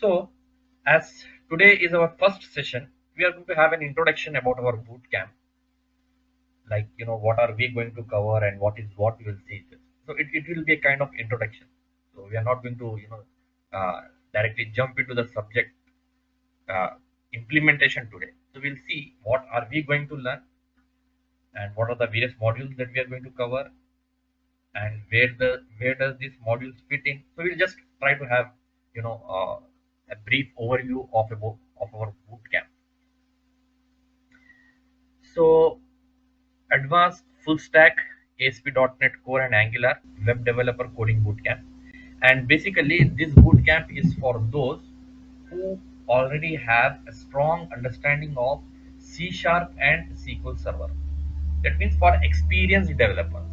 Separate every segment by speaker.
Speaker 1: So, as today is our first session, we are going to have an introduction about our bootcamp. Like, what are we going to cover and what we will see. So, it will be a kind of introduction. So, we are not going to, directly jump into the subject uh, implementation today. So, we'll see what are we going to learn and what are the various modules that we are going to cover and where does these modules fit in. So, we'll just try to have, a brief overview of our bootcamp. So, advanced full stack ASP.NET Core and Angular web developer coding bootcamp. And basically, this bootcamp is for those who already have a strong understanding of C Sharp and SQL Server. That means for experienced developers.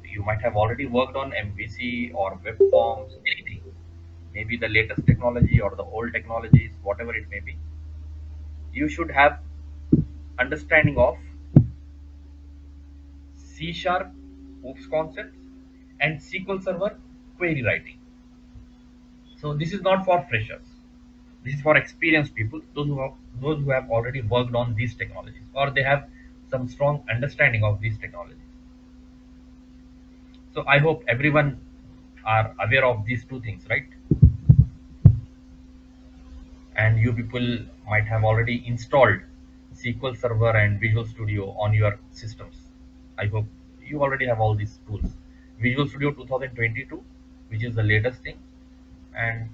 Speaker 1: You might have already worked on MVC or web forms, anything. Maybe the latest technology or the old technologies, whatever it may be. You should have understanding of C Sharp, hooks concepts, and SQL Server query writing. So this is not for freshers. This is for experienced people, those who have already worked on these technologies or they have some strong understanding of these technologies. So I hope everyone are aware of these two things, right? And you people might have already installed SQL Server and Visual Studio on your systems. I hope you already have all these tools. Visual Studio 2022, which is the latest thing, and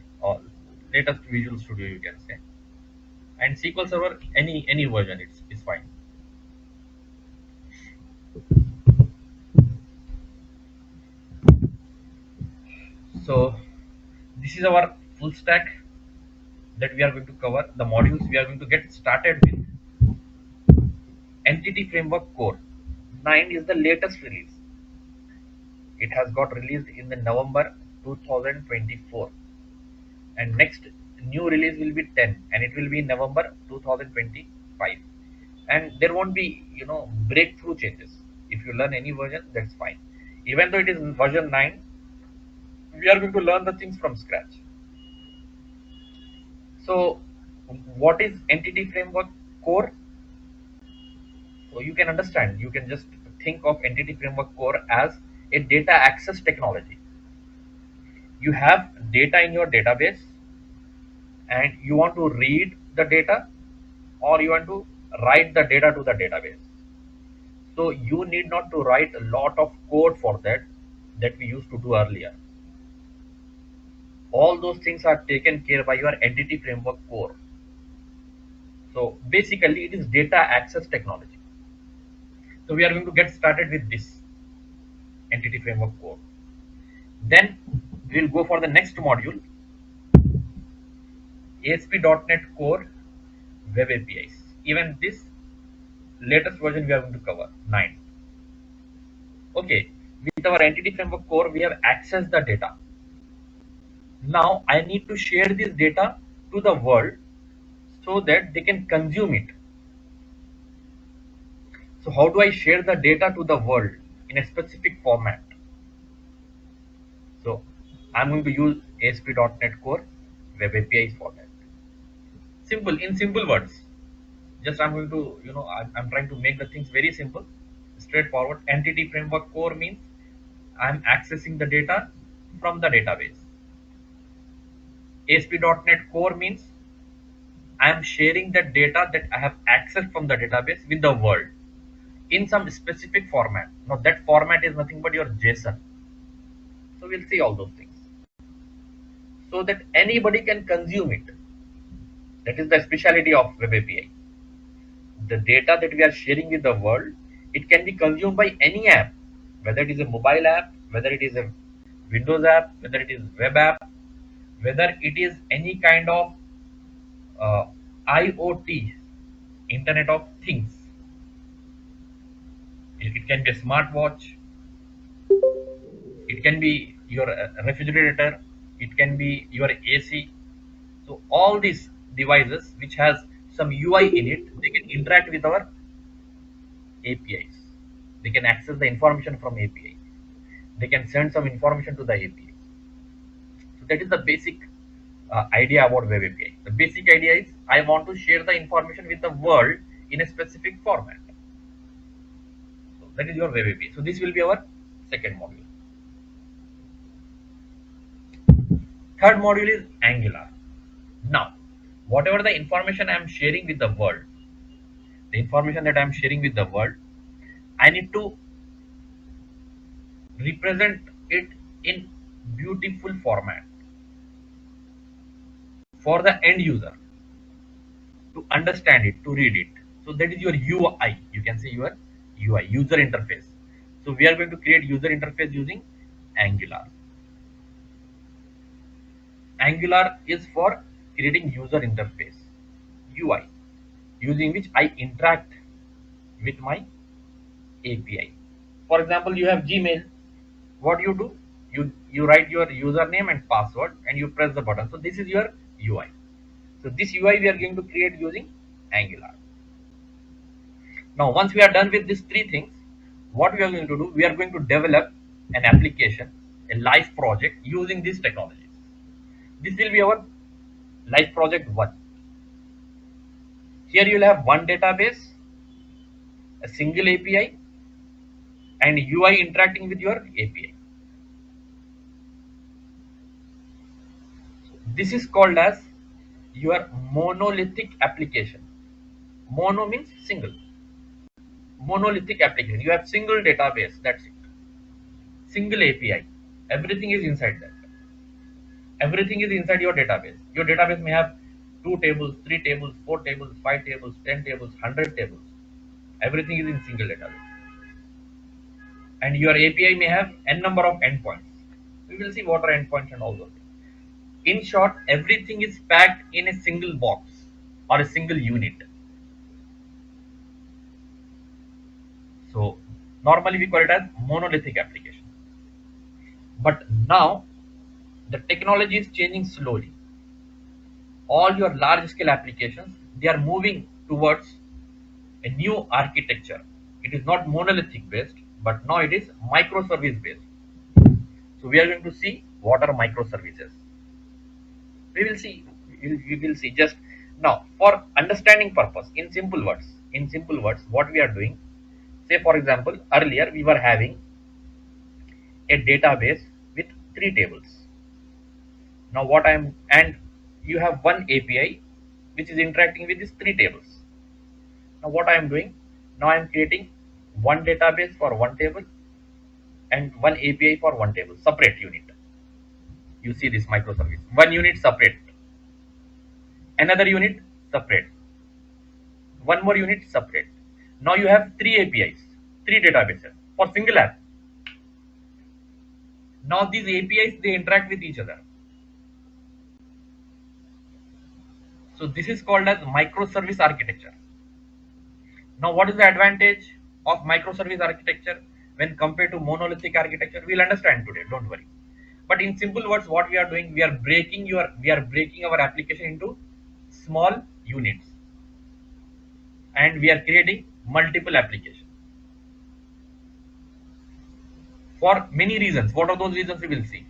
Speaker 1: latest Visual Studio you can say, and SQL Server any version it's fine. So this is our full stack that we are going to cover. The modules we are going to get started with Entity Framework Core 9 is the latest release. It has got released in the November 2024, and next new release will be 10, and it will be November 2025. And there won't be breakthrough changes. If you learn any version, that's fine. Even though it is version 9, we are going to learn the things from scratch. So, what is Entity Framework Core? So you can understand, you can just think of Entity Framework Core as a data access technology. You have data in your database and you want to read the data or you want to write the data to the database. So you need not to write a lot of code for that we used to do earlier. All those things are taken care by your Entity Framework Core. So basically it is data access technology. So we are going to get started with this Entity Framework Core. Then we'll go for the next module, ASP.NET Core Web APIs. Even this latest version we are going to cover, 9. Okay, with our Entity Framework Core, we have accessed the data. Now I need to share this data to the world so that they can consume it. So how do I share the data to the world in a specific format? So I'm going to use ASP.NET Core Web APIs for that. Simple, in simple words. Just I'm going to, I'm trying to make the things very simple, straightforward. Entity Framework Core means I'm accessing the data from the database. ASP.NET Core means I'm sharing the data that I have accessed from the database with the world in some specific format. Now that format is nothing but your JSON. So we'll see all those things so that anybody can consume it. That is the speciality of Web API. The data that we are sharing with the world, it can be consumed by any app, whether it is a mobile app, whether it is a Windows app, whether it is web app, whether it is any kind of uh, IoT, Internet of Things. It can be a smartwatch, it can be your refrigerator, it can be your AC. So all these devices which has some UI in it, they can interact with our APIs. They can access the information from API. They can send some information to the API. So that is the basic idea about Web API. The basic idea is I want to share the information with the world in a specific format. So that is your Web API. So this will be our second module. Third module is Angular. Now, whatever the information I am sharing with the world, the information that I am sharing with the world, I need to represent it in beautiful format for the end user to understand it, to read it. So that is your UI. You can say your UI, user interface. So we are going to create user interface using Angular. Angular is for creating user interface, UI, using which I interact with my API. For example, you have Gmail. What you do? You write your username and password and you press the button. So this is your UI. So this UI we are going to create using Angular. Now, once we are done with these three things, what we are going to do, we are going to develop an application, a live project using these technologies. This will be our live project one. Here you will have one database, a single API, and UI interacting with your API. This is called as your monolithic application. Mono means single. Monolithic application. You have single database, that's it. Single API. Everything is inside that. Everything is inside your database. Your database may have 2 tables, 3 tables, 4 tables, 5 tables, 10 tables, 100 tables. Everything is in single database. And your API may have n number of endpoints. We will see what are endpoints and all those things. In short, everything is packed in a single box or a single unit. So normally we call it as monolithic application. But now the technology is changing slowly. All your large scale applications, they are moving towards a new architecture. It is not monolithic based, but now it is microservice based. So we are going to see what are microservices. We will see. We will see just now for understanding purpose. In simple words, what we are doing. Say for example, earlier we were having a database with 3 tables. Now what I am and you have one API which is interacting with these 3 tables. Now what I am doing? Now I am creating one database for one table and one API for one table, separate unit. You see this microservice. One unit separate, another unit separate, one more unit separate. Now you have 3 APIs, 3 databases for single app. Now these APIs they interact with each other. So this is called as microservice architecture. Now what is the advantage of microservice architecture when compared to monolithic architecture? We'll understand today, don't worry. But in simple words, what we are doing, we are breaking our application into small units and we are creating multiple applications for many reasons. What are those reasons? We will see.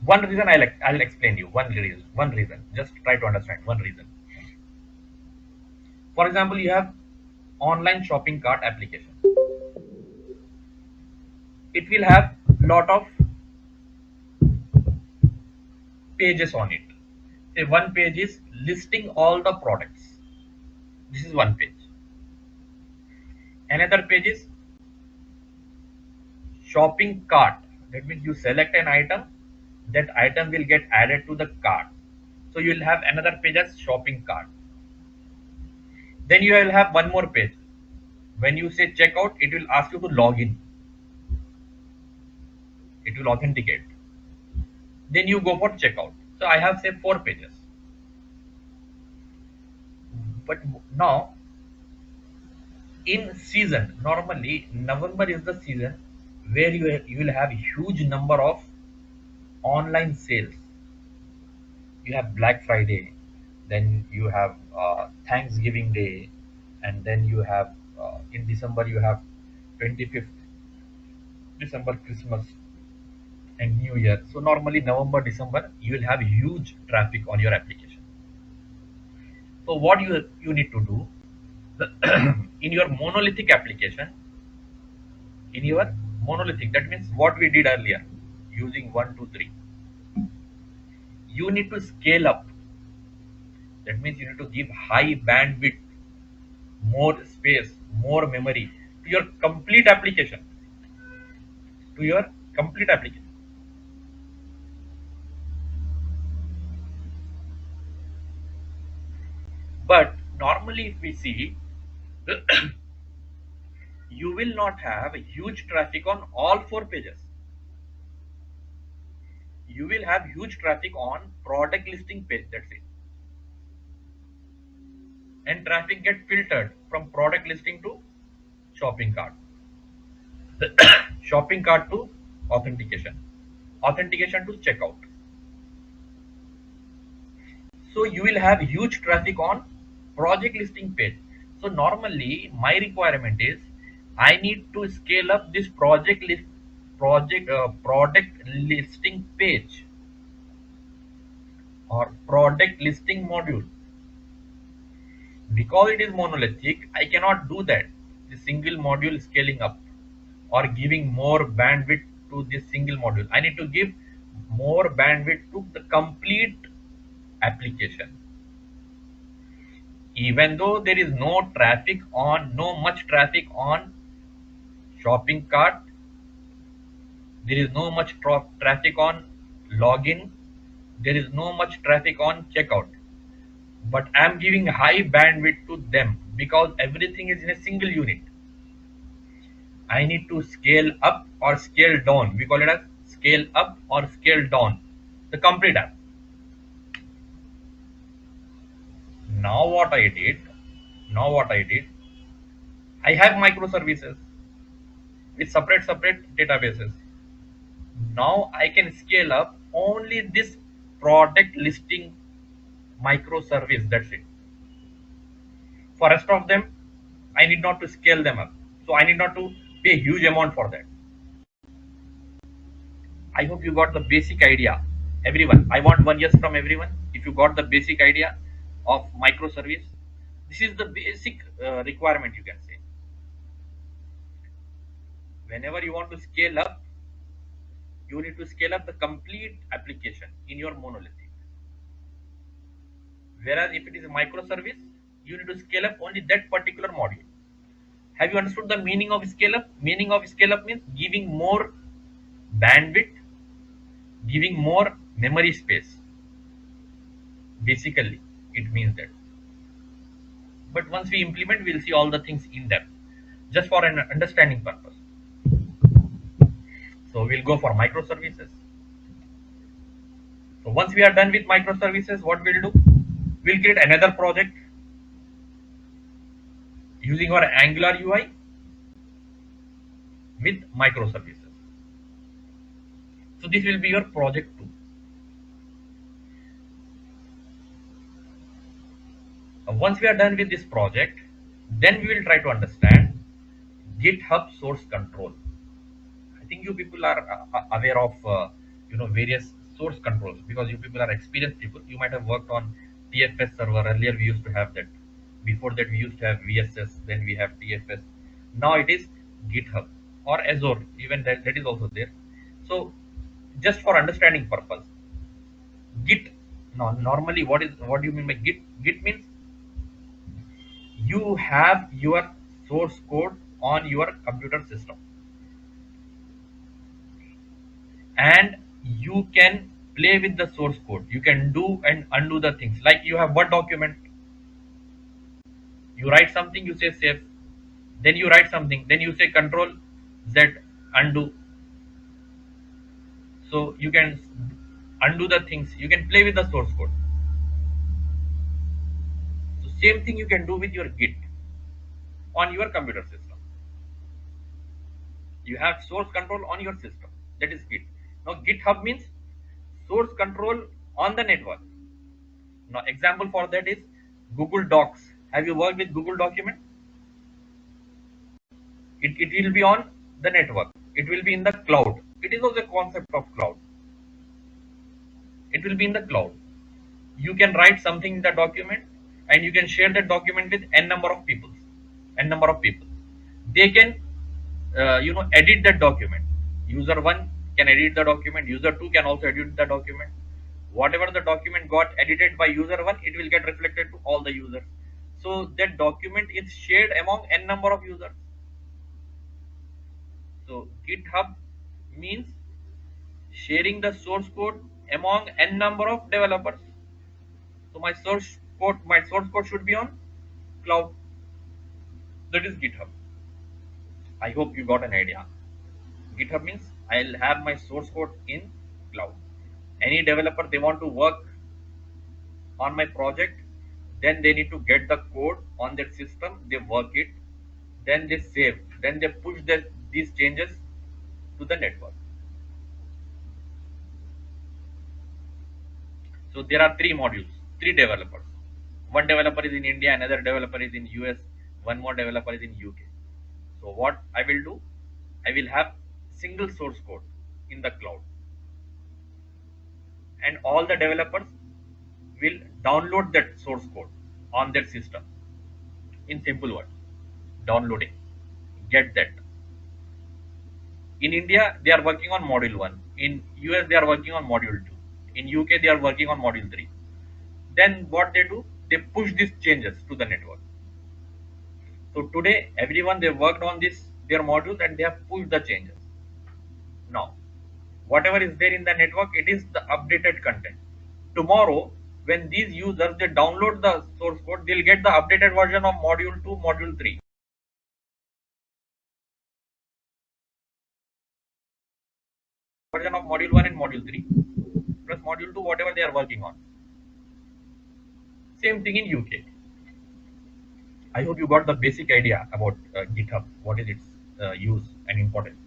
Speaker 1: One reason I'll explain you. One reason. Just try to understand one reason. For example, you have online shopping cart application. It will have lot of pages on it. Say one page is listing all the products. This is one page. Another page is shopping cart. That means you select an item, that item will get added to the cart. So you will have another page as shopping cart. Then you will have one more page. When you say checkout, it will ask you to log in. It will authenticate. Then you go for checkout. So I have say 4 pages. But now in season, normally November is the season where you will have huge number of online sales. You have Black Friday, then you have Thanksgiving Day, and then you have in December you have 25th December Christmas. and New Year. So normally November, December, you will have huge traffic on your application. So what you need to do in your monolithic application, in your monolithic, that means what we did earlier, using 1, 2, 3. You need to scale up. That means you need to give high bandwidth, more space, more memory to your complete application. To your complete application. But normally, if we see, you will not have a huge traffic on all 4 pages. You will have huge traffic on product listing page. That's it. And traffic get filtered from product listing to shopping cart, shopping cart to authentication, authentication to checkout. So you will have huge traffic on project listing page. So normally my requirement is I need to scale up this product listing page or product listing module. Because it is monolithic, I cannot do that. The single module scaling up or giving more bandwidth to this single module. I need to give more bandwidth to the complete application. Even though there is no much traffic on shopping cart, there is no much traffic on login, there is no much traffic on checkout. But I am giving high bandwidth to them because everything is in a single unit. I need to scale up or scale down. We call it as scale up or scale down. The complete app. Now what I did, now what I did, I have microservices with separate databases. Now I can scale up only this product listing microservice. That's it. For rest of them, I need not to scale them up. So I need not to pay a huge amount for that. I hope you got the basic idea. Everyone, I want one yes from everyone. If you got the basic idea of microservice, this is the basic requirement you can say. Whenever you want to scale up, you need to scale up the complete application in your monolithic. Whereas if it is a microservice, you need to scale up only that particular module. Have you understood the meaning of scale up? Meaning of scale up means giving more bandwidth, giving more memory space. Basically, it means that. But once we implement, we'll see all the things in depth, just for an understanding purpose. So we'll go for microservices. So once we are done with microservices, what we'll do? We'll create another project using our Angular UI with microservices. So this will be your project 2. Once we are done with this project, then we will try to understand GitHub source control. I think you people are aware of various source controls because you people are experienced people. You might have worked on TFS server. Earlier we used to have that. Before that we used to have VSS. Then we have TFS. Now it is GitHub or Azure. Even that is also there. So just for understanding purpose, Git. Now normally what do you mean by Git? Git means you have your source code on your computer system and you can play with the source code. You can do and undo the things. Like you have Word document, you write something, you say save, then you write something, then you say Control Z, undo. So you can undo the things. You can play with the source code. So same thing you can do with your Git on your computer system. You have source control on your system. That is Git. Now GitHub means source control on the network. Now example for that is Google Docs. Have you worked with Google document? It will be on the network. It will be in the cloud. It is also a concept of cloud. It will be in the cloud. You can write something in the document and you can share that document with n number of people. N number of people. They can edit that document. User 1 can edit the document. User 2 can also edit the document. Whatever the document got edited by user 1, it will get reflected to all the users. So that document is shared among n number of users. So GitHub means sharing the source code among n number of developers. So my source code should be on cloud. That is GitHub. I hope you got an idea. GitHub means I'll have my source code in cloud. Any developer they want to work on my project, then they need to get the code on their system, they work it, then they save, then they push these changes to the network. So there are three modules, three developers. One developer is in India, another developer is in US, one more developer is in UK. So what I will do, I will have single source code in the cloud, and all the developers will download that source code on their system. In simple words, downloading. Get that. In India, they are working on module 1. In US, they are working on module 2. In UK, they are working on module 3. Then what they do, they push these changes to the network. So today, everyone they worked on this their modules and they have pushed the changes. Now, whatever is there in the network, it is the updated content. Tomorrow, when these users they download the source code, they'll get the updated version of module 2, module 3. Version of module 1 and module 3 plus module 2, whatever they are working on. Same thing in UK. I hope you got the basic idea about GitHub. What is its use and importance?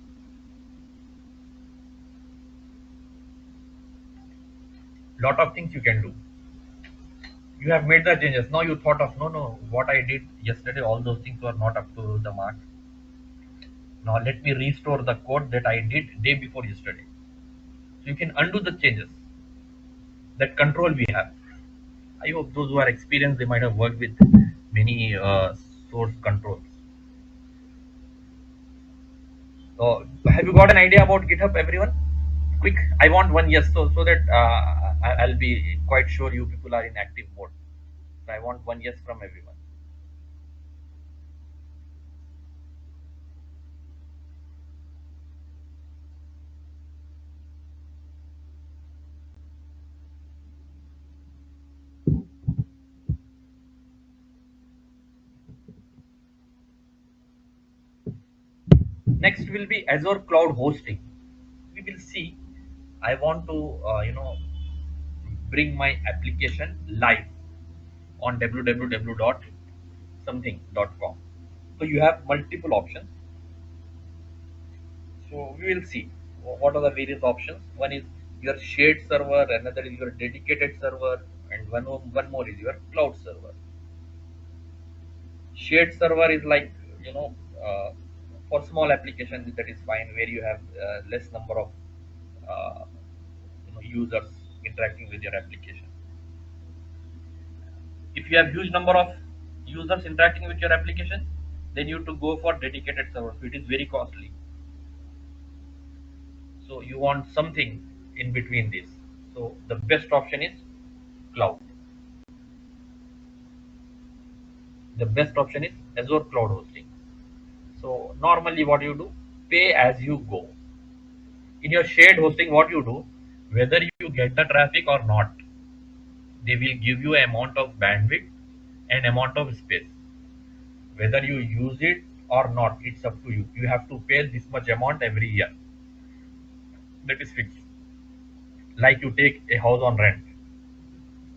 Speaker 1: Lot of things you can do. You have made the changes. Now you thought of no, what I did yesterday, all those things were not up to the mark. Now let me restore the code that I did day before yesterday. So you can undo the changes. That control we have. I hope those who are experienced, they might have worked with many source controls. So have you got an idea about GitHub, everyone? Quick, I want one yes, so that I'll be quite sure you people are in active mode. So I want one yes from everyone. Next will be Azure cloud hosting. We will see. I want to bring my application live on www.something.com. So you have multiple options. So we will see what are the various options. One is your shared server, another is your dedicated server, and one more is your cloud server. Shared server is like you know uh, for small applications that is fine, where you have less number of uh, users interacting with your application. If you have huge number of users interacting with your application, then you have to go for dedicated server. So it is very costly. So you want something in between this. So the best option is cloud. The best option is Azure cloud hosting. So normally what you do, pay as you go. In your shared hosting, what you do, whether you get the traffic or not, they will give you amount of bandwidth and amount of space. Whether you use it or not, it's up to you. You have to pay this much amount every year. That is fixed. Like you take a house on rent.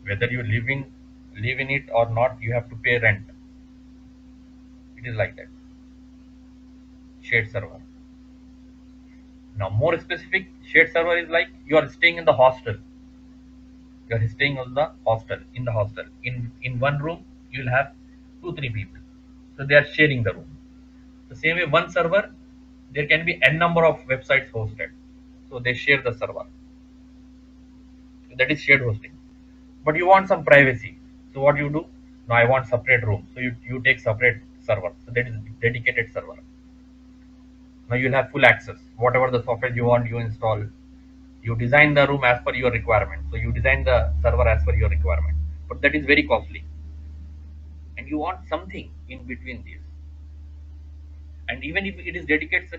Speaker 1: Whether you live in it or not, you have to pay rent. It is like that. Shared server. Now more specific, shared server is like you are staying in the hostel. You are staying on the hostel in the hostel. In one room, you will have 2 3 people. So they are sharing the room. The same way, one server, there can be n number of websites hosted. So they share the server. That is shared hosting. But you want some privacy. So what you do? No, I want separate room. So you take separate server. So that is dedicated server. Now you'll have full access. Whatever the software you want, you install. You design the room as per your requirement. So you design the server as per your requirement. But that is very costly. And you want something in between these. And even if it is dedicated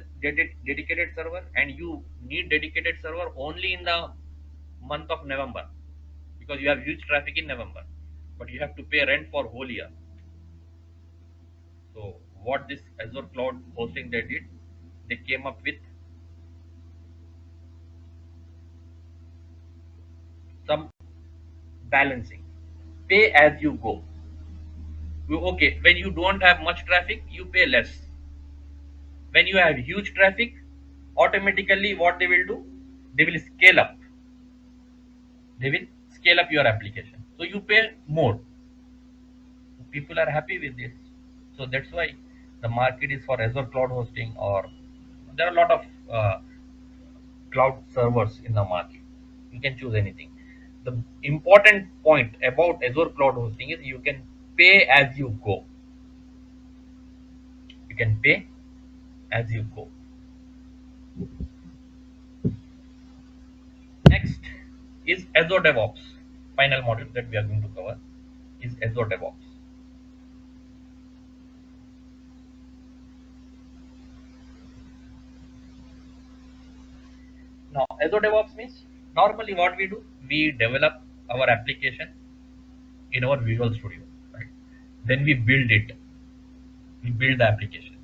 Speaker 1: server, and you need dedicated server only in the month of November, because you have huge traffic in November, but you have to pay rent for whole year. So what this Azure cloud hosting they did, they came up with some balancing. Pay as you go. Okay, when you don't have much traffic, you pay less. When you have huge traffic, automatically what they will do, they will scale up. They will scale up your application. So you pay more. People are happy with this. So that's why the market is for Azure cloud hosting, or there are a lot of cloud servers in the market. You can choose anything. The important point about Azure cloud hosting is you can pay as you go. You can pay as you go. Next is Azure DevOps. Final module that we are going to cover is Azure DevOps. Now, Azure DevOps means normally what we do, we develop our application in our Visual Studio, right? Then we build it, we build the application.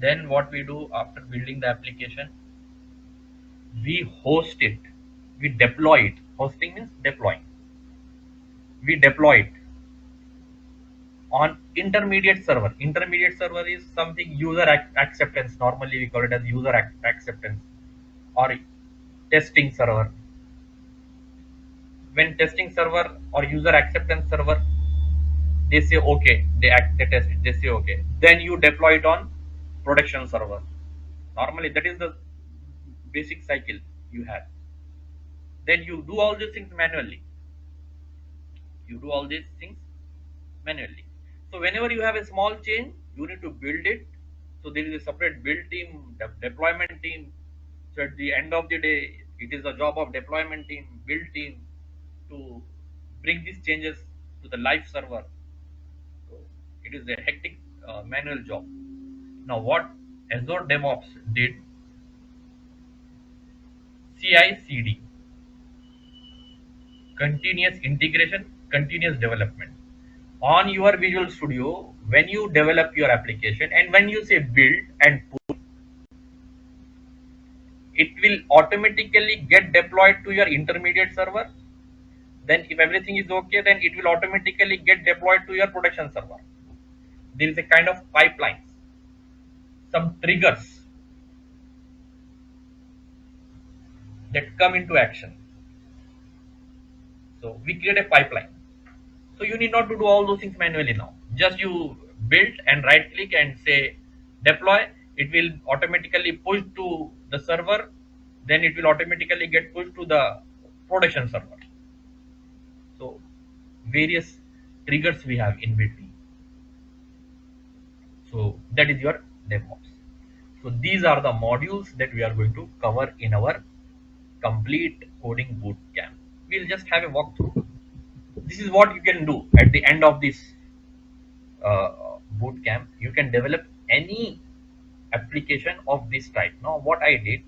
Speaker 1: Then what we do after building the application, we host it, we deploy it. Hosting means deploying. We deploy it on intermediate server. Intermediate server is something user acceptance. Normally we call it as user acceptance or testing server. When testing server or user acceptance server, they say okay, they test it, they say okay. Then you deploy it on production server. Normally that is the basic cycle you have. Then you do all these things manually. You do all these things manually. So whenever you have a small change, you need to build it. So there is a separate build team, deployment team. So at the end of the day, it is the job of deployment team, build team to bring these changes to the live server. So it is a hectic manual job. Now what Azure DevOps did, CI/CD, continuous integration, continuous development. On your Visual Studio, when you develop your application and when you say build and push, it will automatically get deployed to your intermediate server. Then if everything is okay, then it will automatically get deployed to your production server. There is a kind of pipelines, some triggers that come into action. So we create a pipeline. So you need not to do all those things manually now. Just you build and right click and say deploy. It will automatically push to the server. Then it will automatically get pushed to the production server. So various triggers we have in between. So that is your DevOps. So these are the modules that we are going to cover in our complete coding bootcamp. We'll just have a walkthrough. This is what you can do at the end of this bootcamp. You can develop any application of this type. Now, what I did,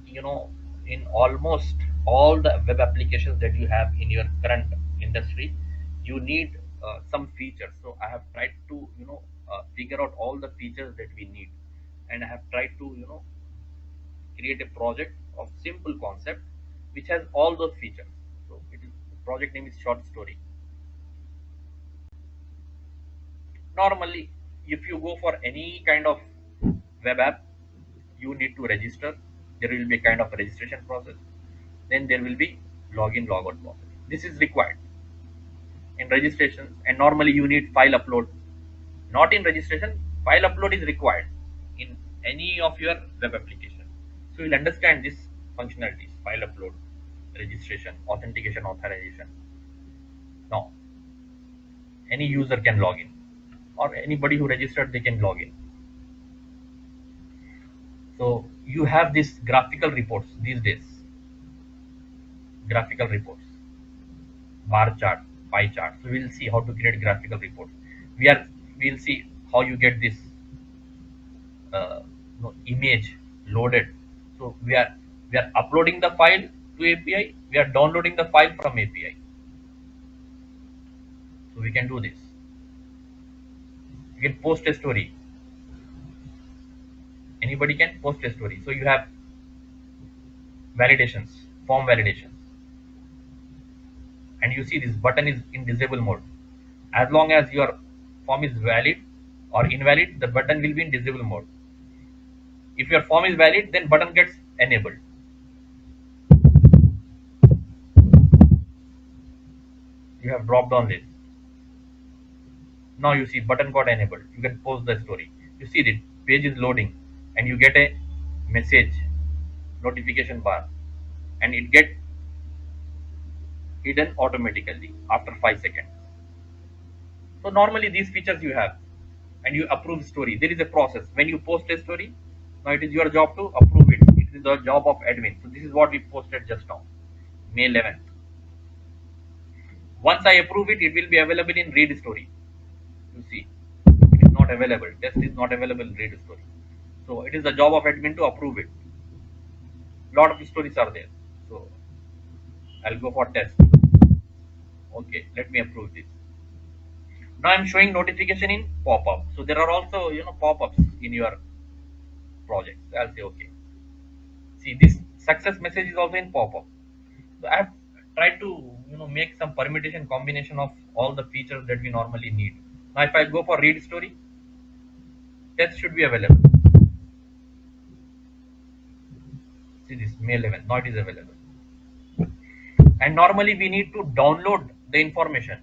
Speaker 1: in almost all the web applications that you have in your current industry, you need some features. So I have tried to, figure out all the features that we need, and I have tried to, create a project of simple concept which has all those features. So the project name is Short Story. Normally, if you go for any kind of web app, you need to register. There will be a kind of registration process. Then there will be login logout process. This is required in registration, and normally you need file upload. Not in registration, file upload is required in any of your web application. So you'll understand this functionalities: file upload, registration, authentication, authorization. Now, any user can log in, or anybody who registered they can log in. So you have this graphical reports these days, graphical reports, bar chart, pie chart. So we'll see how to create graphical reports. We are we'll see how you get this image loaded. So we are uploading the file to API. We are downloading the file from API. So we can do this. You can post a story. Anybody can post a story. So you have validations, form validations, and you see this button is in disable mode. As long as your form is valid or invalid, the button will be in disable mode. If your form is valid, then button gets enabled. You have dropped on this. Now you see button got enabled. You can post the story. You see the page is loading, and you get a message notification bar, and it get hidden automatically after 5 seconds. So normally these features you have, and you approve story. There is a process. When you post a story, now it is your job to approve it. It is the job of admin. So this is what we posted just now, May 11th. Once I approve it, it will be available in read story. You see, it is not available. Test is not available in read story. So it is the job of admin to approve it. Lot of stories are there. So I'll go for test. Okay, let me approve this. Now I'm showing notification in pop-up. So there are also pop-ups in your project. So I'll say okay. See, this success message is also in pop-up. So I have tried to make some permutation combination of all the features that we normally need. Now if I go for read story, test should be available. See this May 11. Now it is available. And normally we need to download the information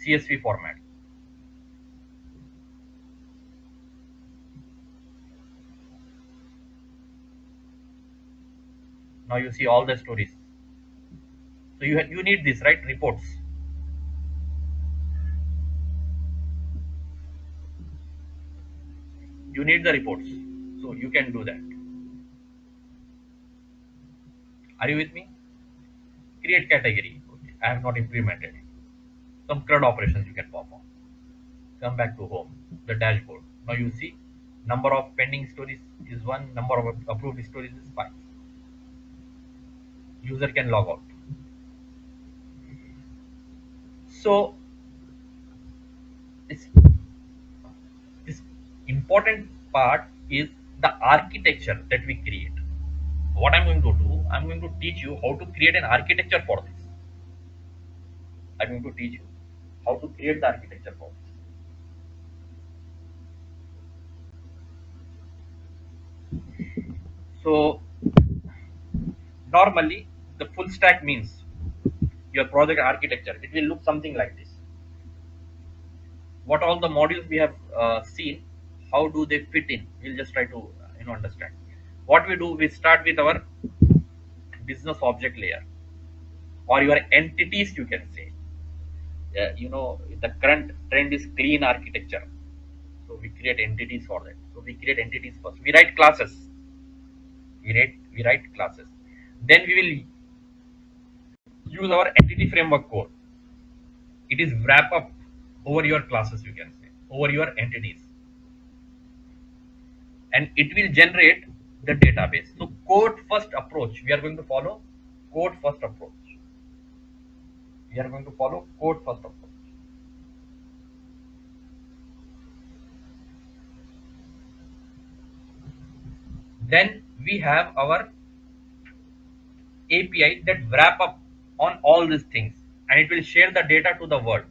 Speaker 1: CSV format. Now you see all the stories. So you need this, right? Reports. You need the reports. So you can do that. Are you with me? Create category. Okay. I have not implemented it. Some CRUD operations you can perform. Come back to home, the dashboard. Now you see number of pending stories is 1, number of approved stories is 5. User can log out. So this important part is the architecture that we create. What I'm going to do, I'm going to teach you how to create an architecture for this. I'm going to teach you how to create the architecture for this. So normally the full stack means your project architecture. It will look something like this. What all the modules we have seen, how do they fit in? We'll just try to understand. What we do, we start with our business object layer, or your entities, you can say. The current trend is clean architecture, so we create entities for that. So we create entities first. We write classes. We write classes. Then we will use our entity framework core. It is wrap up over your classes, you can say, over your entities, and it will generate the database. So code first approach, we are going to follow code first approach. We are going to follow code first approach. Then we have our API that wrap up on all these things, and it will share the data to the world.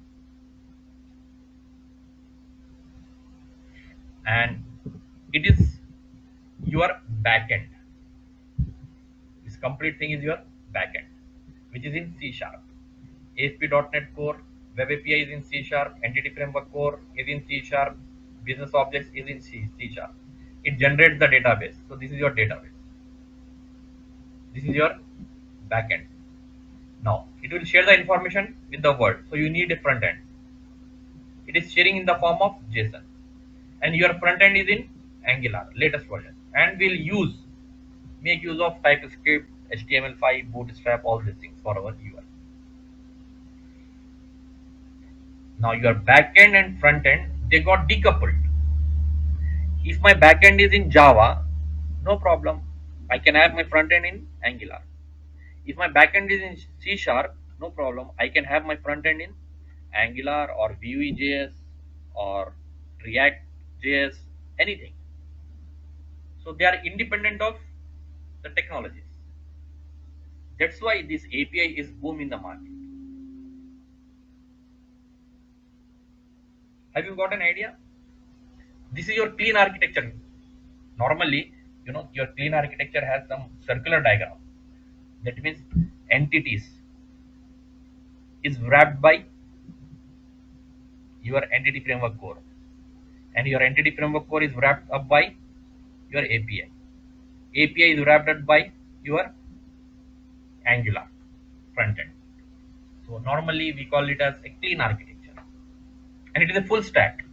Speaker 1: And it is your backend. This complete thing is your backend, which is in C sharp. ASP.NET Core, Web API is in C sharp, Entity Framework Core is in C sharp, Business Objects is in C sharp. It generates the database. So this is your database. This is your backend. Now it will share the information with the world. So you need a front end. It is sharing in the form of JSON, and your front end is in Angular latest version, and will make use of TypeScript, HTML5, Bootstrap, all these things for our UI. Now your backend and front end, they got decoupled. If my backend is in Java, no problem. I can have my front end in Angular. If my backend is in C Sharp, no problem. I can have my front end in Angular or Vue.js or React.js, anything. So they are independent of the technologies. That's why this API is boom in the market. Have you got an idea? This is your clean architecture. Normally, your clean architecture has some circular diagram. That means entities is wrapped by your entity framework core, and your entity framework core is wrapped up by your API. API is wrapped up by your Angular front end. So normally we call it as a clean architecture, and it is a full stack.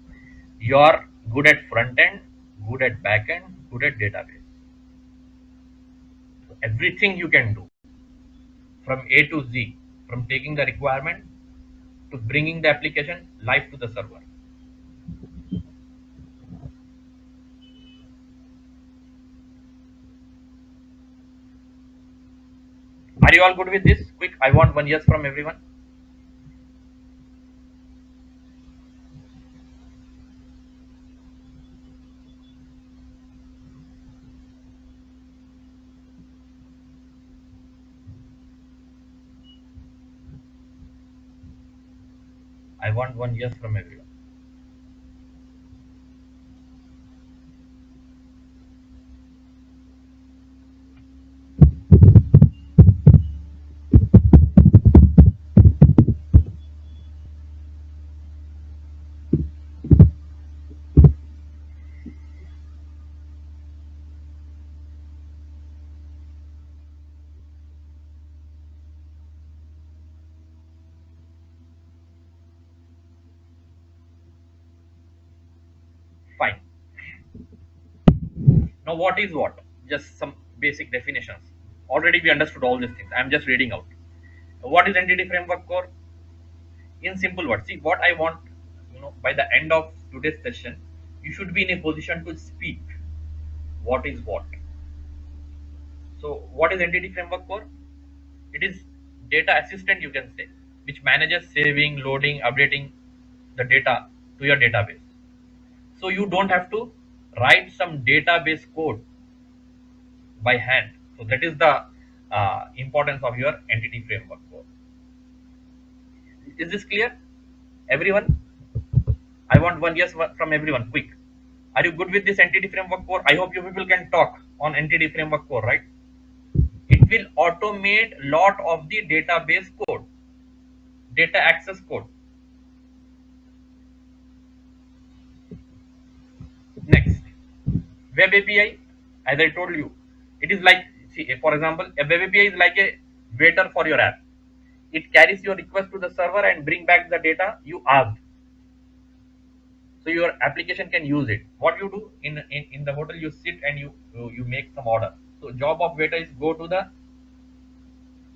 Speaker 1: You are good at front end, good at back end, good at database. So everything you can do from A to Z, from taking the requirement to bringing the application live to the server. Are you all good with this? Quick, I want one yes from everyone. I want one yes from everyone. Fine. Now what is what? Just some basic definitions. Already we understood all these things. I am just reading out. What is entity framework core? In simple words, see what I want, by the end of today's session, you should be in a position to speak what is what. So what is entity framework core? It is data assistant, you can say, which manages saving, loading, updating the data to your database. So you don't have to write some database code by hand. So that is the importance of your entity framework core. Is this clear, everyone? I want one yes from everyone. Quick. Are you good with this entity framework core? I hope you people can talk on entity framework core, right? It will automate lot of the database code, data access code. Next, web API. As I told you, it is like, see, for example, a web API is like a waiter for your app. It carries your request to the server and bring back the data you asked. So your application can use it. What you do in the hotel, you sit and you make some order. So job of waiter is go to the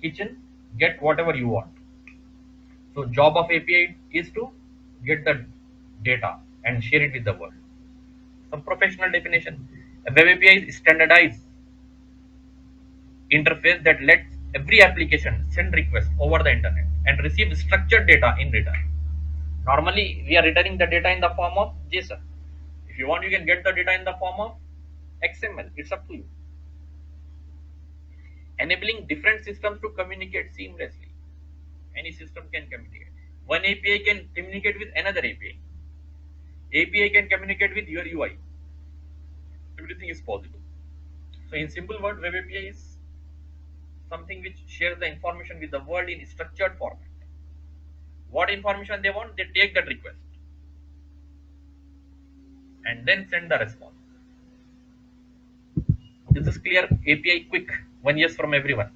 Speaker 1: kitchen, get whatever you want. So job of API is to get the data and share it with the world. Some professional definition. A web API is standardized interface that lets every application send requests over the internet and receive structured data in return. Normally, we are returning the data in the form of JSON. If you want, you can get the data in the form of XML. It's up to you. Enabling different systems to communicate seamlessly. Any system can communicate. One API can communicate with another API. API can communicate with your UI. Everything is possible. So, in simple word, web API is something which shares the information with the world in structured format. What information they want, they take that request and then send the response. Is this clear? API quick. One yes from everyone.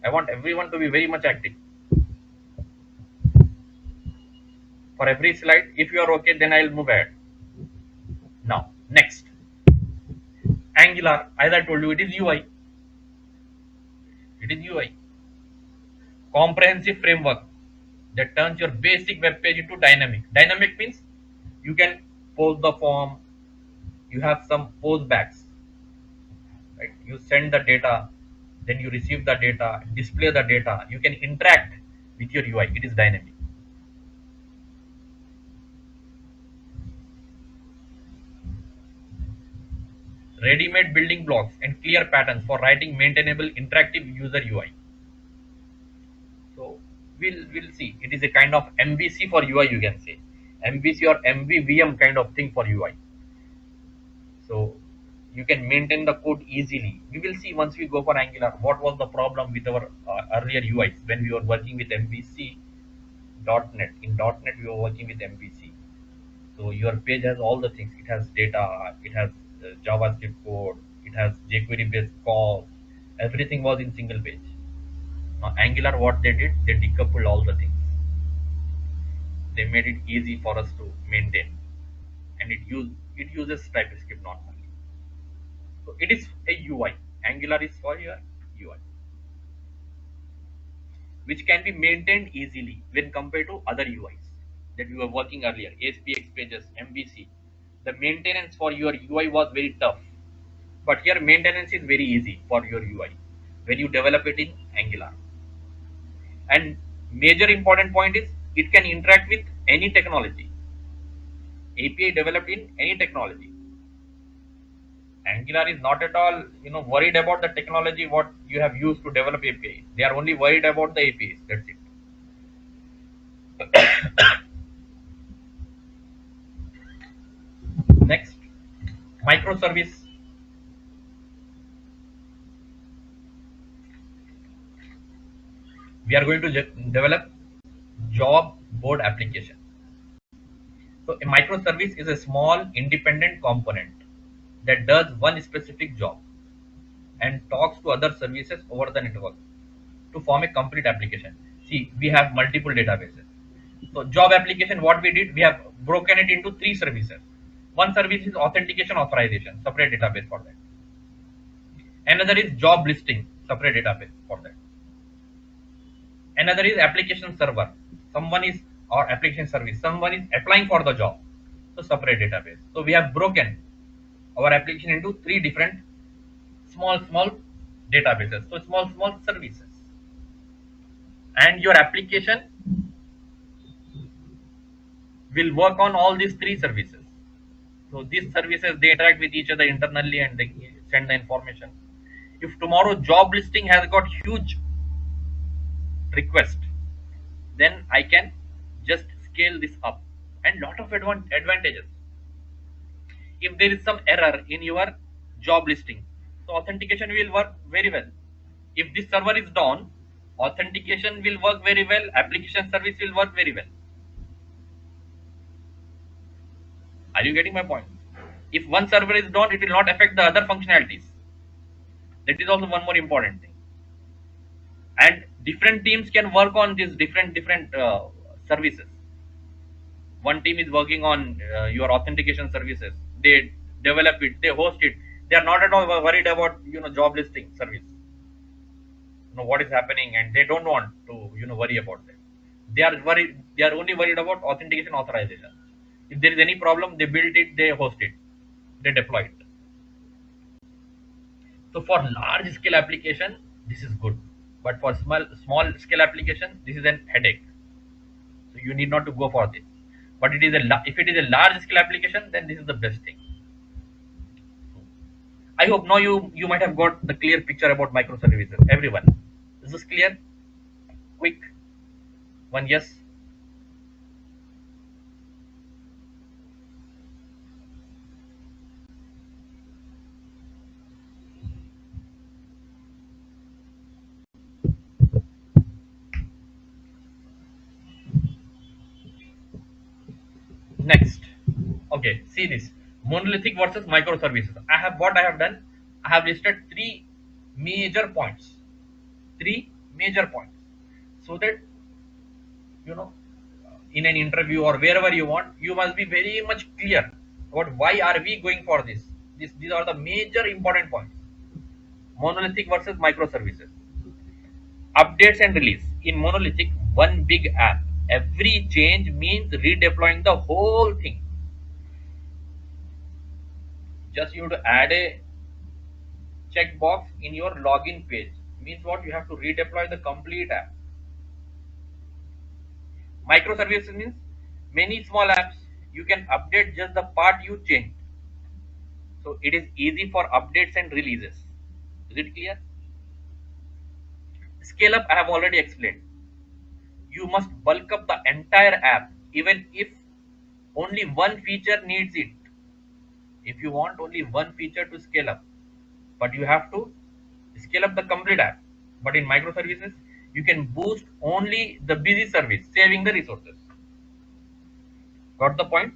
Speaker 1: I want everyone to be very much active. For every slide, if you are okay, then I'll move ahead. Now, next. Angular, as I told you, it is UI. It is UI. Comprehensive framework that turns your basic web page into dynamic. Dynamic means you can post the form, you have some post backs, right? You send the data, then you receive the data, display the data. You can interact with your UI. It is dynamic. Ready-made building blocks and clear patterns for writing maintainable interactive user UI. So we'll see. It is a kind of MVC for UI, you can say. MVC or MVVM kind of thing for UI. So you can maintain the code easily. We will see once we go for Angular what was the problem with our earlier UIs when we were working with MVC .NET. In .NET we were working with MVC. So your page has all the things. It has data. It has JavaScript code. It has jQuery based calls. Everything was in single page. Now Angular, what they did, they decoupled all the things. They made it easy for us to maintain, and it uses TypeScript normally. So it is a UI. Angular is for your UI, which can be maintained easily when compared to other UIs that we were working earlier. ASPX pages, MVC. The maintenance for your UI was very tough, but here maintenance is very easy for your UI when you develop it in Angular. And major important point is it can interact with any technology. API developed in any technology. Angular is not at all, worried about the technology what you have used to develop API. They are only worried about the APIs. That's it. Next, microservice. We are going to develop job board application. So a microservice is a small independent component that does one specific job and talks to other services over the network to form a complete application. See, we have multiple databases. So job application, what we did, we have broken it into three services. One service is authentication authorization, separate database for that. Another is job listing, separate database for that. Another is application server. Someone is or application service. Someone is applying for the job. So separate database. So we have broken our application into three different small databases. So small services. And your application will work on all these three services. So these services, they interact with each other internally and they send the information. If tomorrow job listing has got huge request, then I can just scale this up and lot of advantages. If there is some error in your job listing, so authentication will work very well. If this server is down, authentication will work very well, application service will work very well. Are you getting my point? If one server is down, it will not affect the other functionalities. That is also one more important thing. And different teams can work on these different services. One team is working on your authentication services. They develop it, they host it. They are not at all worried about job listing service. What is happening, and they don't want to worry about that. They are worried. They are only worried about authentication authorization. If there is any problem, they build it, they host it, they deploy it. So for large scale application, this is good, but for small scale application, this is an headache. So you need not to go for this. But if it is a large scale application, then this is the best thing. I hope now you might have got the clear picture about microservices. Everyone, is this clear? Quick one, yes. Next, okay, see this monolithic versus microservices. I have done. I have listed three major points. Three major points. So that you know in an interview or wherever you want, you must be very much clear about why are we going for this. These are the major important points. Monolithic versus microservices. Updates and release. In monolithic, one big app. Every change means redeploying the whole thing. Just you have to add a checkbox in your login page. Means what? You have to redeploy the complete app. Microservices means many small apps. You can update just the part you changed. So it is easy for updates and releases. Is it clear? Scale up, I have already explained. You must bulk up the entire app, even if only one feature needs it. If you want only one feature to scale up, but you have to scale up the complete app. But in microservices, you can boost only the busy service, saving the resources. Got the point?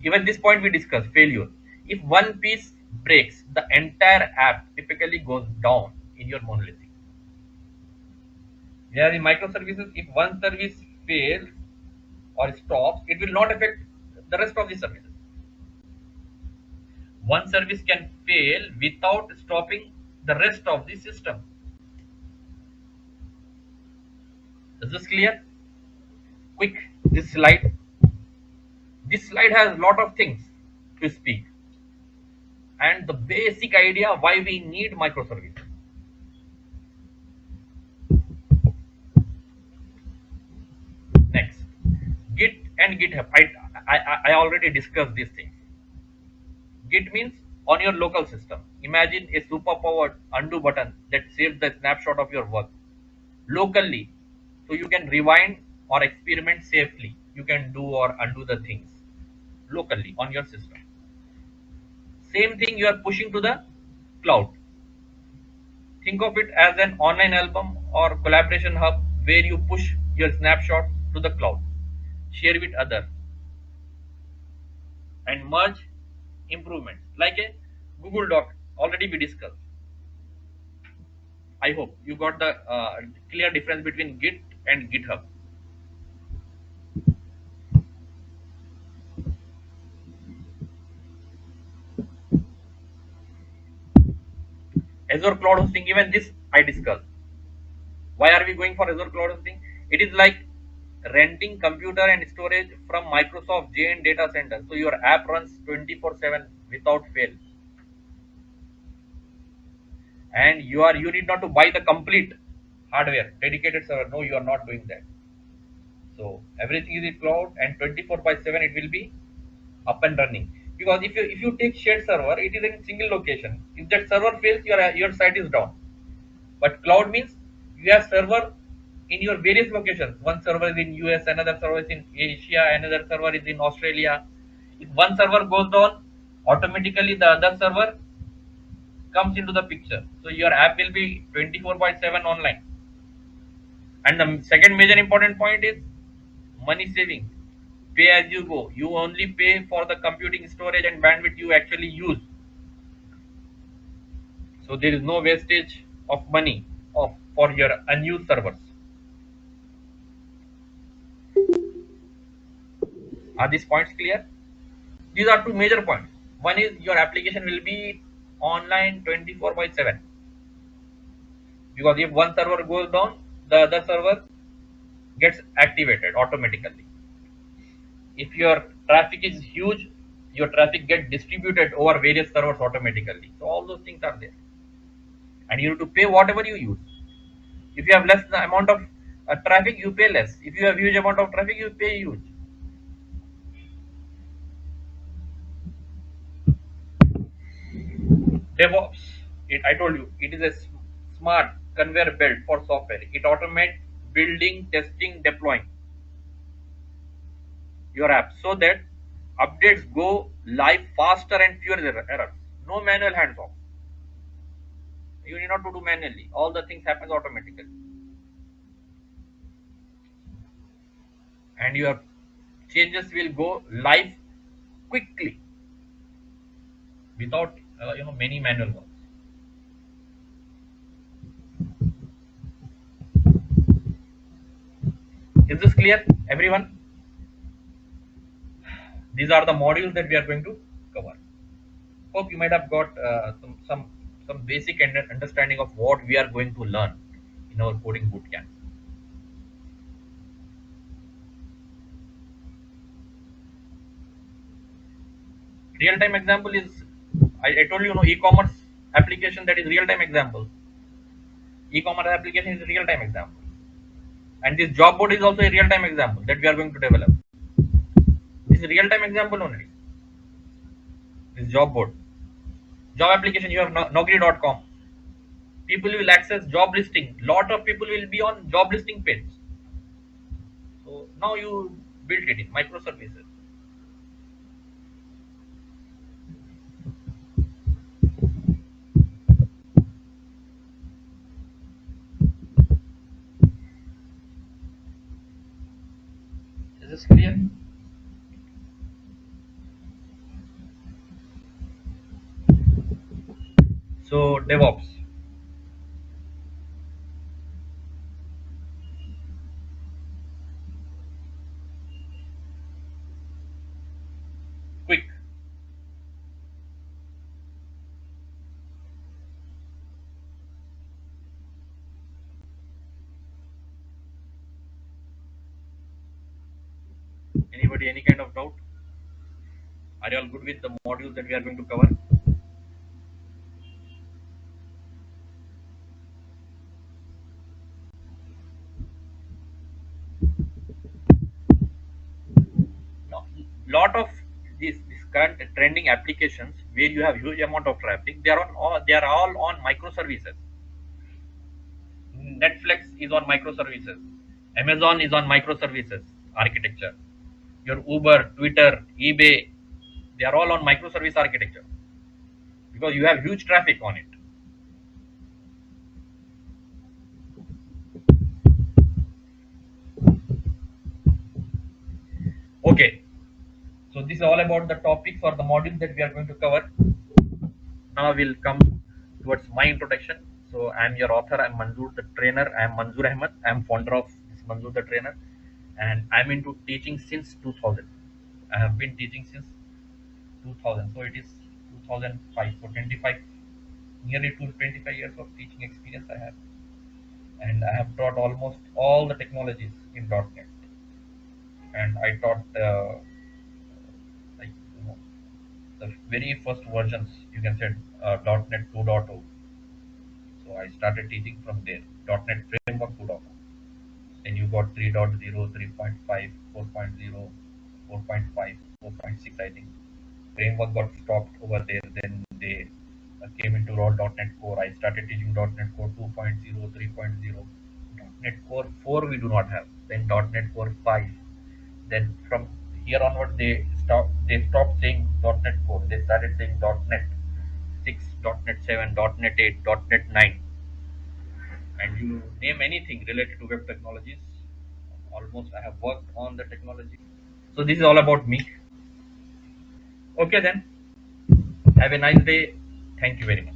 Speaker 1: Even this point we discussed failure. If one piece breaks, the entire app typically goes down in your monolithic. Whereas in microservices, if one service fails or stops, it will not affect the rest of the services. One service can fail without stopping the rest of the system. Is this clear? Quick, this slide. This slide has a lot of things to speak and the basic idea why we need microservices. Next, Git and GitHub. I already discussed these things. Git means on your local system. Imagine a super-powered undo button that saves the snapshot of your work locally, so you can rewind or experiment safely. You can do or undo the things locally on your system. Same thing you are pushing to the cloud. Think of it as an online album or collaboration hub where you push your snapshot to the cloud, share with others, and merge improvements like a Google Doc. Already we discussed. I hope you got the clear difference between Git and GitHub. Azure cloud hosting, even this I discussed. Why are we going for Azure cloud hosting? It is like renting computer and storage from Microsoft Giant data center. So your app runs 24/7 without fail. And you need not to buy the complete hardware, dedicated server. No, you are not doing that. So everything is in cloud and 24 by 7 it will be up and running. Because if you take shared server, it is in single location. If that server fails, your site is down. But cloud means you have server in your various locations. One server is in US, another server is in Asia, another server is in Australia. If one server goes down, automatically the other server comes into the picture. So your app will be 24 by 7 online. And the second major important point is money saving. Pay as you go. You only pay for the computing storage and bandwidth you actually use. So there is no wastage of money for your unused servers. Are these points clear? These are two major points. One is your application will be online 24 by 7. Because if one server goes down, the other server gets activated automatically. If your traffic is huge, your traffic gets distributed over various servers automatically. So all those things are there. And you have to pay whatever you use. If you have less amount of traffic, you pay less. If you have huge amount of traffic, you pay huge. DevOps, I told you, it is a smart conveyor belt for software. It automates building, testing, deploying your app so that updates go live faster and fewer errors. No manual hands off. You need not to do manually. All the things happens automatically. And your changes will go live quickly without many manual ones. Is this clear, everyone? These are the modules that we are going to cover. Hope you might have got some basic understanding of what we are going to learn in our coding bootcamp. Real time example is, I told you, e-commerce application, that is real time example. E-commerce application is a real time example, and this job board is also a real time example that we are going to develop. This is real time example only. This job board, job application, you have Naukri.com. People will access job listing. Lot of people will be on job listing page. So now you built it in microservices. Is this clear? So DevOps. Quick. Anybody, any kind of doubt? Are you all good with the modules that we are going to cover? No. Lot of these current trending applications where you have huge amount of traffic, they are all on microservices. Netflix is on microservices. Amazon is on microservices architecture. Your Uber, Twitter, eBay, they are all on microservice architecture because you have huge traffic on it. Okay, so this is all about the topics or the modules that we are going to cover. Now we'll come towards my introduction. So I'm your author. I'm Manzoor the trainer. I'm Manzoor Ahmed. I'm founder of this Manzoor the trainer, and I'm into teaching since 2000. I have been teaching since 2000. So it is 2005. So 25, nearly to 25 years of teaching experience I have, and I have taught almost all the technologies in .NET, and I taught like the very first versions. You can say .NET 2.0. So I started teaching from there. .NET Framework 2.0. Then you got 3.0, 3.5, 4.0, 4.5, 4.6, I think. Framework got stopped over there. Then they came into raw .NET Core. I started teaching .NET Core 2.0, 3.0. .NET Core 4 we do not have. Then .NET Core 5. Then from here onward they stopped saying .NET Core. They started saying .NET 6, .NET 7, .NET 8, .NET 9, and you name anything related to web technologies. Almost I have worked on the technology. So this is all about me. Okay then. Have a nice day. Thank you very much.